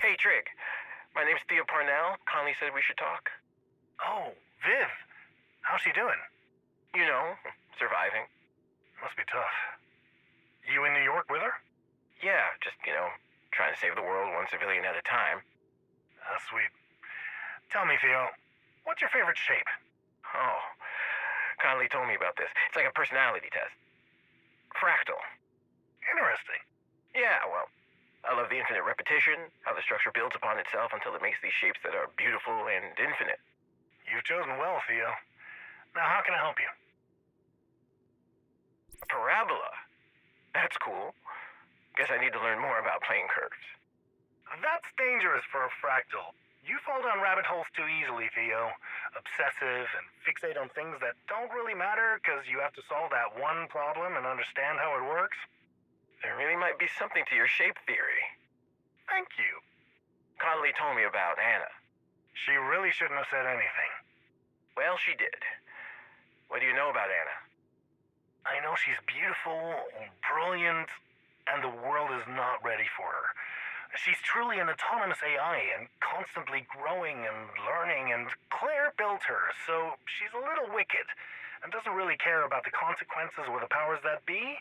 Hey, Trig. My name's Theo Parnell. Conley said we should talk. Oh, Viv. How's she doing? You know, surviving. Must be tough. You in New York with her? Yeah, just, trying to save the world one civilian at a time. That's sweet. Tell me, Theo, what's your favorite shape? Oh, Conley told me about this. It's like a personality test. Fractal. Interesting. Yeah, well, I love the infinite repetition, how the structure builds upon itself until it makes these shapes that are beautiful and infinite. You've chosen well, Theo. Now, how can I help you? A parabola? That's cool. Guess I need to learn more about plane curves. That's dangerous for a fractal. You fall down rabbit holes too easily, Theo. Obsessive and fixate on things that don't really matter because you have to solve that one problem and understand how it works. There really might be something to your shape theory. Thank you. Conley told me about Anna. She really shouldn't have said anything. Well, she did. What do you know about Anna? I know she's beautiful, brilliant, and the world is not ready for her. She's truly an autonomous AI and constantly growing and learning, and Claire built her, so she's a little wicked and doesn't really care about the consequences with the powers that be,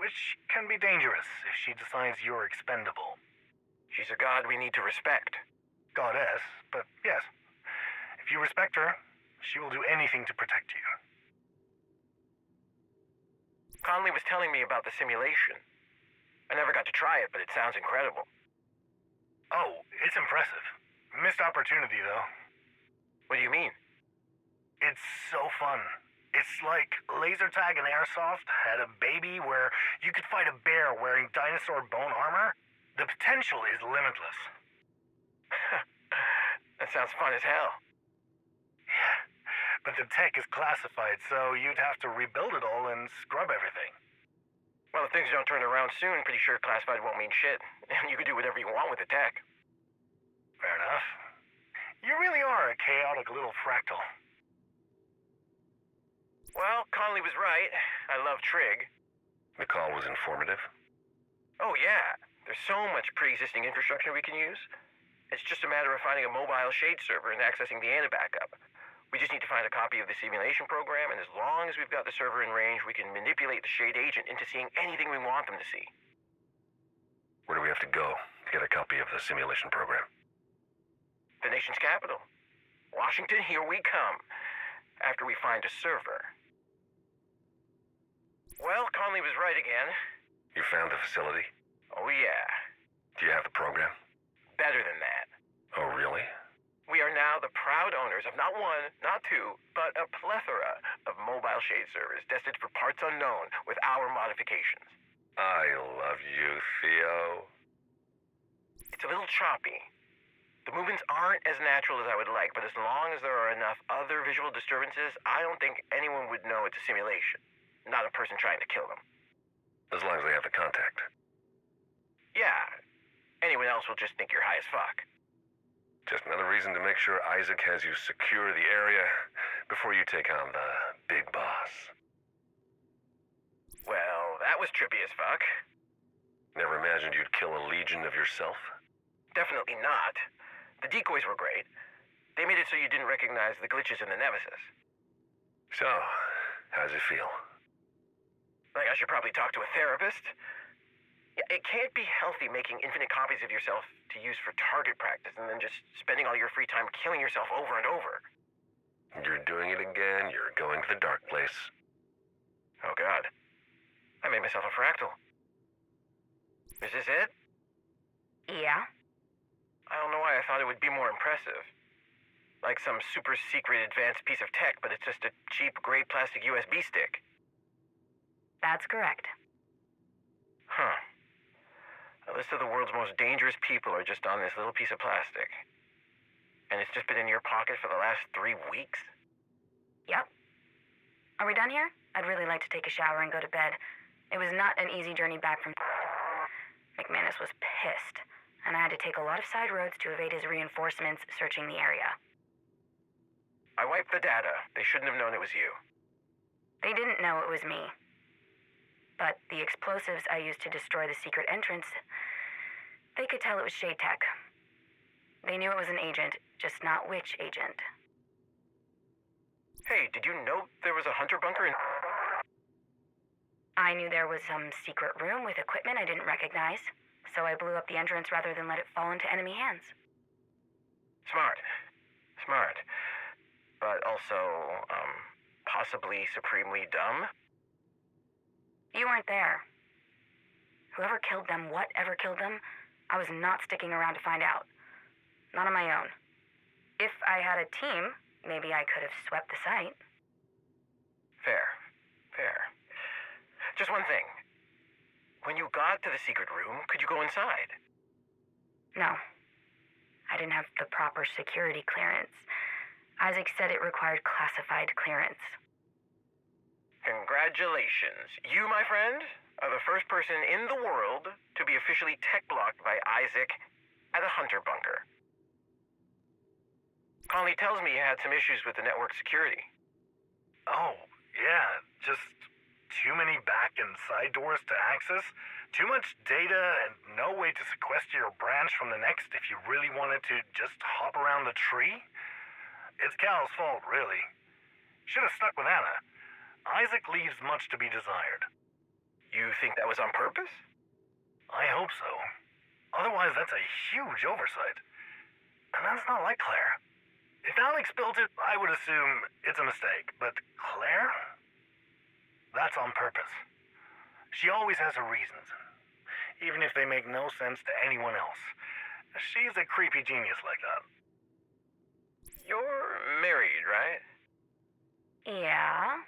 which can be dangerous if she decides you're expendable. She's a god we need to respect. Goddess, but yes. If you respect her, she will do anything to protect you. Conley was telling me about the simulation. I never got to try it, but it sounds incredible. Oh, it's impressive. Missed opportunity, though. What do you mean? It's so fun. It's like laser tag and airsoft had a baby where you could fight a bear wearing dinosaur bone armor. The potential is limitless. That sounds fun as hell. Yeah, but the tech is classified, so you'd have to rebuild it all and scrub everything. Well, if things don't turn around soon, pretty sure classified won't mean shit. And you can do whatever you want with the tech. Fair enough. You really are a chaotic little fractal. Well, Conley was right. I love Trig. The call was informative. Oh, yeah. There's so much pre-existing infrastructure we can use. It's just a matter of finding a mobile shade server and accessing the ANA backup. We just need to find a copy of the simulation program, and as long as we've got the server in range, we can manipulate the shade agent into seeing anything we want them to see. Where do we have to go to get a copy of the simulation program? The nation's capital. Washington, here we come. After we find a server. Well, Conley was right again. You found the facility? Oh, yeah. Do you have the program? Better than that. Oh, really? We are now the proud owners of not one, not two, but a plethora of mobile shade servers destined for parts unknown with our modifications. I love you, Theo. It's a little choppy. The movements aren't as natural as I would like, but as long as there are enough other visual disturbances, I don't think anyone would know it's a simulation, not a person trying to kill them. As long as they have the contact. Yeah. Anyone else will just think you're high as fuck. Just another reason to make sure Isaac has you secure the area before you take on the big boss. Well, that was trippy as fuck. Never imagined you'd kill a legion of yourself? Definitely not. The decoys were great. They made it so you didn't recognize the glitches in the Nemesis. So, how's it feel? Like I should probably talk to a therapist? Yeah, it can't be healthy making infinite copies of yourself to use for target practice and then just spending all your free time killing yourself over and over. You're doing it again. You're going to the dark place. Oh, God. I made myself a fractal. Is this it? Yeah? I don't know why I thought it would be more impressive. Like some super secret advanced piece of tech, but it's just a cheap gray plastic USB stick. That's correct. Huh. A list of the world's most dangerous people are just on this little piece of plastic. And it's just been in your pocket for the last 3 weeks? Yep. Are we done here? I'd really like to take a shower and go to bed. It was not an easy journey back from... McManus was pissed, and I had to take a lot of side roads to evade his reinforcements searching the area. I wiped the data. They shouldn't have known it was you. They didn't know it was me. But the explosives I used to destroy the secret entrance, they could tell it was Shade Tech. They knew it was an agent, just not which agent. Hey, did you know there was a hunter bunker in... I knew there was some secret room with equipment I didn't recognize, so I blew up the entrance rather than let it fall into enemy hands. Smart. Smart. But also, possibly supremely dumb? You weren't there. Whoever killed them, whatever killed them, I was not sticking around to find out. Not on my own. If I had a team, maybe I could have swept the site. Fair. Just one thing. When you got to the secret room, could you go inside? No. I didn't have the proper security clearance. Isaac said it required classified clearance. Congratulations. You, my friend, are the first person in the world to be officially tech-blocked by Isaac at a hunter bunker. Conley tells me you had some issues with the network security. Oh, yeah, just too many back and side doors to access, too much data, and no way to sequester your branch from the next if you really wanted to just hop around the tree. It's Cal's fault, really. Should have stuck with Anna. Isaac leaves much to be desired. You think that was on purpose? I hope so. Otherwise, that's a huge oversight. And that's not like Claire. If Alex built it, I would assume it's a mistake. But Claire? That's on purpose. She always has her reasons, even if they make no sense to anyone else. She's a creepy genius like that. You're married, right? Yeah?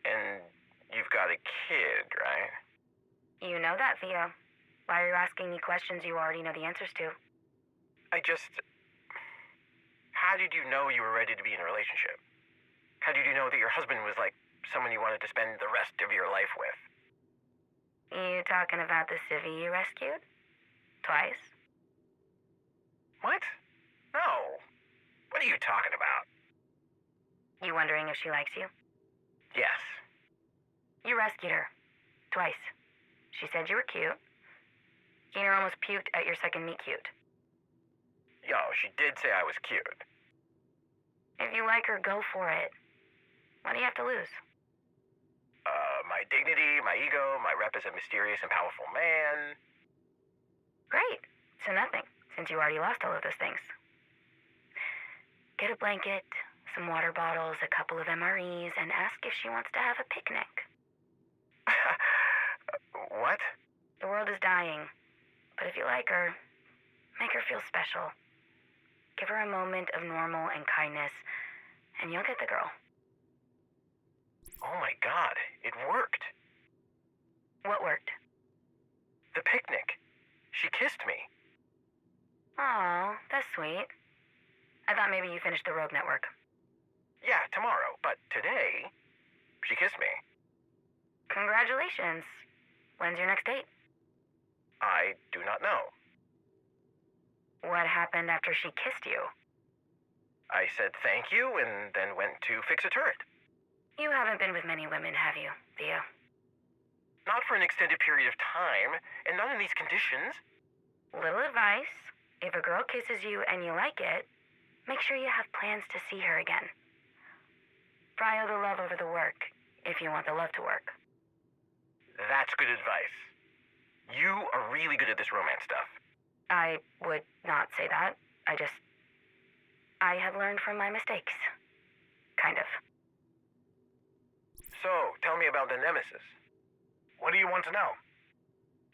And you've got a kid, right? You know that, Theo. Why are you asking me questions you already know the answers to? How did you know you were ready to be in a relationship? How did you know that your husband was like someone you wanted to spend the rest of your life with? You talking about the civvy you rescued? Twice? What? No. What are you talking about? You wondering if she likes you? Yes. You rescued her. Twice. She said you were cute. Keener almost puked at your second meet cute. Yo, she did say I was cute. If you like her, go for it. What do you have to lose? My dignity, my ego, my rep as a mysterious and powerful man. Great. So nothing, since you already lost all of those things. Get a blanket, some water bottles, a couple of MREs, and ask if she wants to have a picnic. What? The world is dying, but if you like her, make her feel special. Give her a moment of normal and kindness, and you'll get the girl. Oh my God, it worked. What worked? The picnic. She kissed me. Aw, that's sweet. I thought maybe you finished the rogue network. Yeah, tomorrow, but today, she kissed me. Congratulations. When's your next date? I do not know. What happened after she kissed you? I said thank you and then went to fix a turret. You haven't been with many women, have you, Theo? Not for an extended period of time, and not in these conditions. Little advice. If a girl kisses you and you like it, make sure you have plans to see her again. Prio the love over the work, if you want the love to work. That's good advice. You are really good at this romance stuff. I would not say that. I have learned from my mistakes. Kind of. So, tell me about the Nemesis. What do you want to know?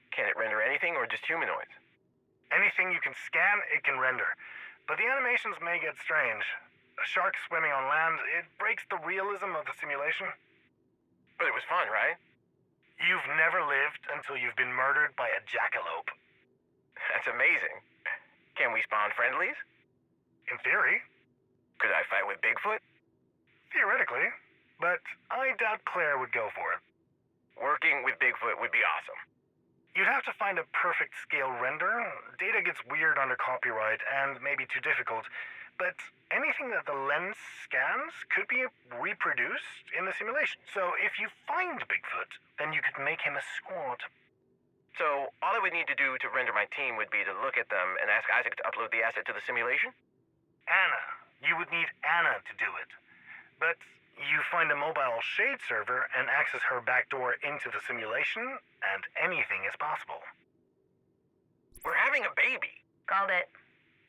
Can it render anything or just humanoids? Anything you can scan, it can render. But the animations may get strange. A shark swimming on land, it breaks the realism of the simulation. But it was fun, right? You've never lived until you've been murdered by a jackalope. That's amazing. Can we spawn friendlies? In theory. Could I fight with Bigfoot? Theoretically. But I doubt Claire would go for it. Working with Bigfoot would be awesome. You'd have to find a perfect scale render. Data gets weird under copyright and maybe too difficult. But anything that the lens scans could be reproduced in the simulation. So if you find Bigfoot, then you could make him a squad. So all I would need to do to render my team would be to look at them and ask Isaac to upload the asset to the simulation? Anna. You would need Anna to do it. But you find a mobile shade server and access her backdoor into the simulation, and anything is possible. We're having a baby. Called it.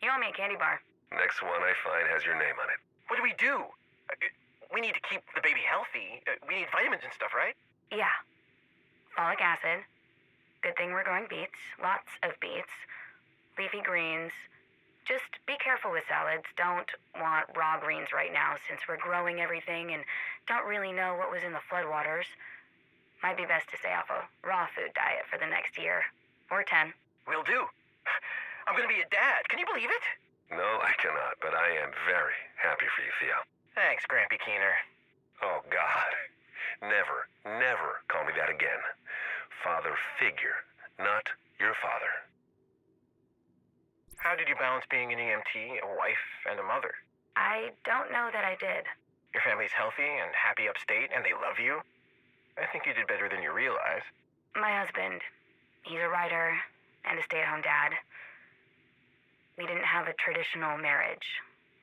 You owe me a candy bar. Next one I find has your name on it. What do we do? We need to keep the baby healthy. We need vitamins and stuff, right? Yeah. Folic acid. Good thing we're growing beets. Lots of beets. Leafy greens. Just be careful with salads. Don't want raw greens right now since we're growing everything and don't really know what was in the floodwaters. Might be best to stay off a raw food diet for the next year. Or 10. Will do. I'm gonna be a dad. Can you believe it? No, I cannot, but I am very happy for you, Theo. Thanks, Grampy Keener. Oh, God. Never, never call me that again. Father figure, not your father. How did you balance being an EMT, a wife, and a mother? I don't know that I did. Your family's healthy and happy upstate, and they love you. I think you did better than you realize. My husband, he's a writer and a stay-at-home dad. We didn't have a traditional marriage.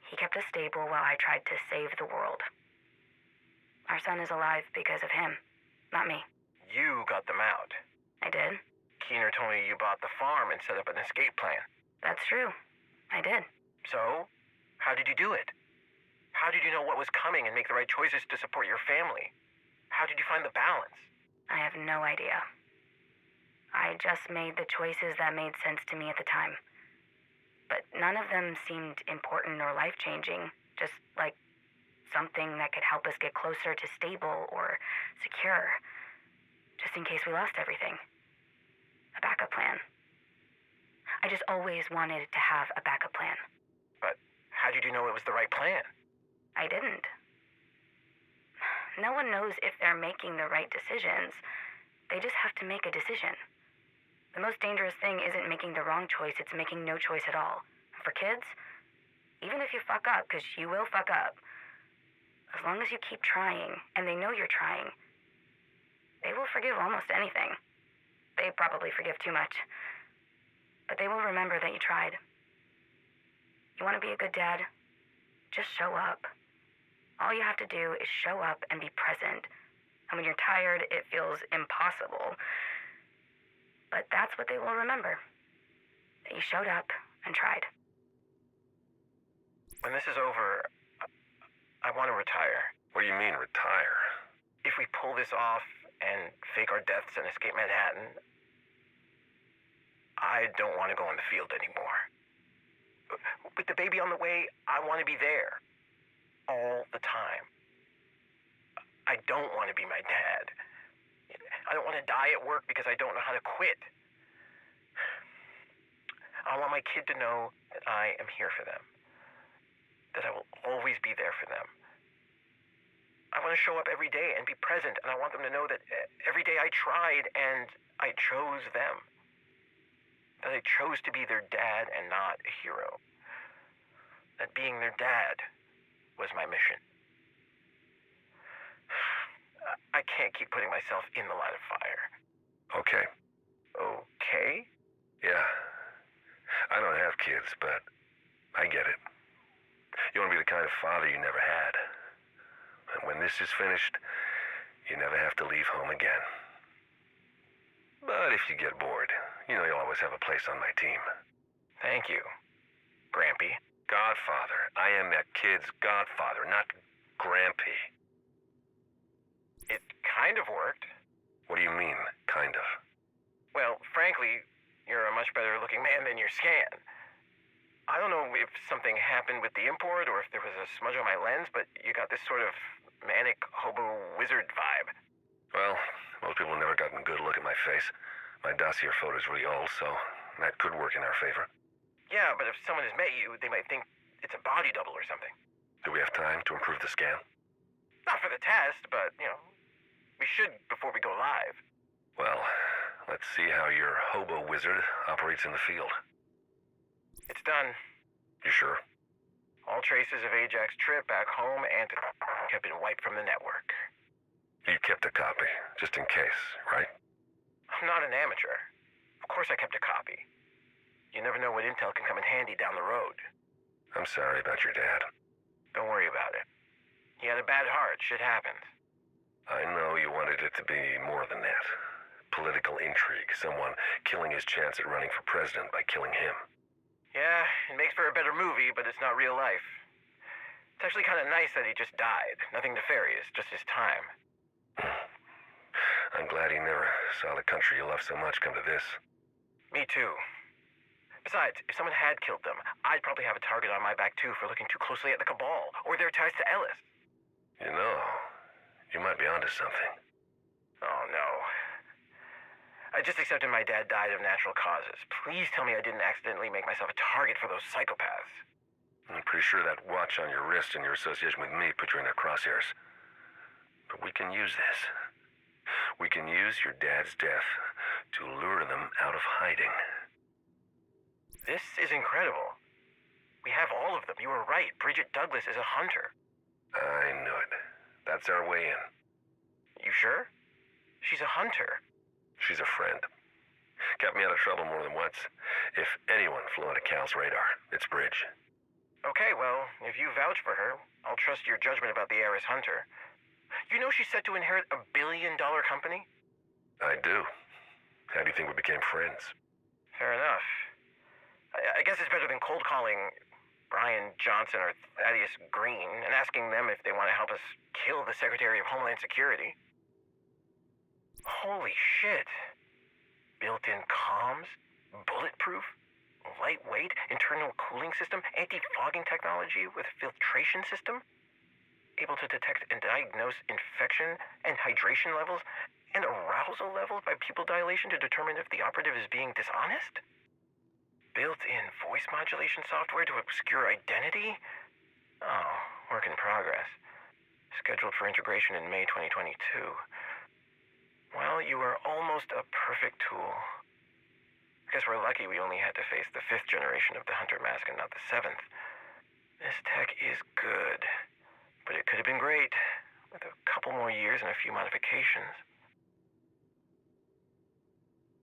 He kept us stable while I tried to save the world. Our son is alive because of him, not me. You got them out. I did. Keener told me you bought the farm and set up an escape plan. That's true. I did. So, how did you do it? How did you know what was coming and make the right choices to support your family? How did you find the balance? I have no idea. I just made the choices that made sense to me at the time. But none of them seemed important or life-changing, just like something that could help us get closer to stable or secure, just in case we lost everything. A backup plan. I just always wanted to have a backup plan. But how did you know it was the right plan? I didn't. No one knows if they're making the right decisions. They just have to make a decision. The most dangerous thing isn't making the wrong choice, it's making no choice at all. For kids, even if you fuck up, because you will fuck up, as long as you keep trying, and they know you're trying, they will forgive almost anything. They probably forgive too much. But they will remember that you tried. You want to be a good dad? Just show up. All you have to do is show up and be present. And when you're tired, it feels impossible. But that's what they will remember. That you showed up and tried. When this is over, I want to retire. What do you mean, retire? If we pull this off and fake our deaths and escape Manhattan, I don't want to go on the field anymore. With the baby on the way, I want to be there. All the time. I don't want to be my dad. I don't want to die at work because I don't know how to quit. I want my kid to know that I am here for them. That I will always be there for them. I want to show up every day and be present, and I want them to know that every day I tried and I chose them. That I chose to be their dad and not a hero. That being their dad was my mission. I can't keep putting myself in the line of fire. Okay. Okay? Yeah. I don't have kids, but I get it. You want to be the kind of father you never had. And when this is finished, you never have to leave home again. But if you get bored, you know you'll always have a place on my team. Thank you, Grampy. Godfather. I am that kid's godfather, not Grampy. It kind of worked. What do you mean, kind of? Well, frankly, you're a much better looking man than your scan. I don't know if something happened with the import or if there was a smudge on my lens, but you got this sort of manic hobo wizard vibe. Well, most people have never gotten a good look at my face. My dossier photo's really old, so that could work in our favor. Yeah, but if someone has met you, they might think it's a body double or something. Do we have time to improve the scan? Not for the test, but, we should before we go live. Well, let's see how your hobo wizard operates in the field. It's done. You sure? All traces of Ajax's trip back home and to have been wiped from the network. You kept a copy, just in case, right? I'm not an amateur. Of course I kept a copy. You never know what intel can come in handy down the road. I'm sorry about your dad. Don't worry about it. He had a bad heart. Shit happens. I know you wanted it to be more than that. Political intrigue, someone killing his chance at running for president by killing him. Yeah, it makes for a better movie, but it's not real life. It's actually kind of nice that he just died. Nothing nefarious, just his time. I'm glad he never saw the country you love so much come to this. Me too. Besides, if someone had killed them, I'd probably have a target on my back too for looking too closely at the Cabal, or their ties to Ellis. You know, you might be onto something. Oh no. I just accepted my dad died of natural causes. Please tell me I didn't accidentally make myself a target for those psychopaths. I'm pretty sure that watch on your wrist and your association with me put you in their crosshairs. But we can use this. We can use your dad's death to lure them out of hiding. This is incredible. We have all of them. You were right. Bridget Douglas is a hunter. I knew it. That's our way in. You sure? She's a hunter. She's a friend. Got me out of trouble more than once. If anyone flew under Cal's radar, it's Bridge. Okay, well, if you vouch for her, I'll trust your judgment about the heiress hunter. You know she's set to inherit $1 billion company? I do. How do you think we became friends? Fair enough. I guess it's better than cold calling Brian Johnson or Thaddeus Green and asking them if they want to help us kill the Secretary of Homeland Security. Holy shit. Built-in comms, bulletproof, lightweight, internal cooling system, anti-fogging technology with filtration system, able to detect and diagnose infection and hydration levels and arousal levels by pupil dilation to determine if the operative is being dishonest. Built-in voice modulation software to obscure identity? Oh, work in progress. Scheduled for integration in May 2022. Well, you are almost a perfect tool. I guess we're lucky we only had to face the 5th generation of the Hunter mask and not the 7th. This tech is good, but it could have been great, with a couple more years and a few modifications.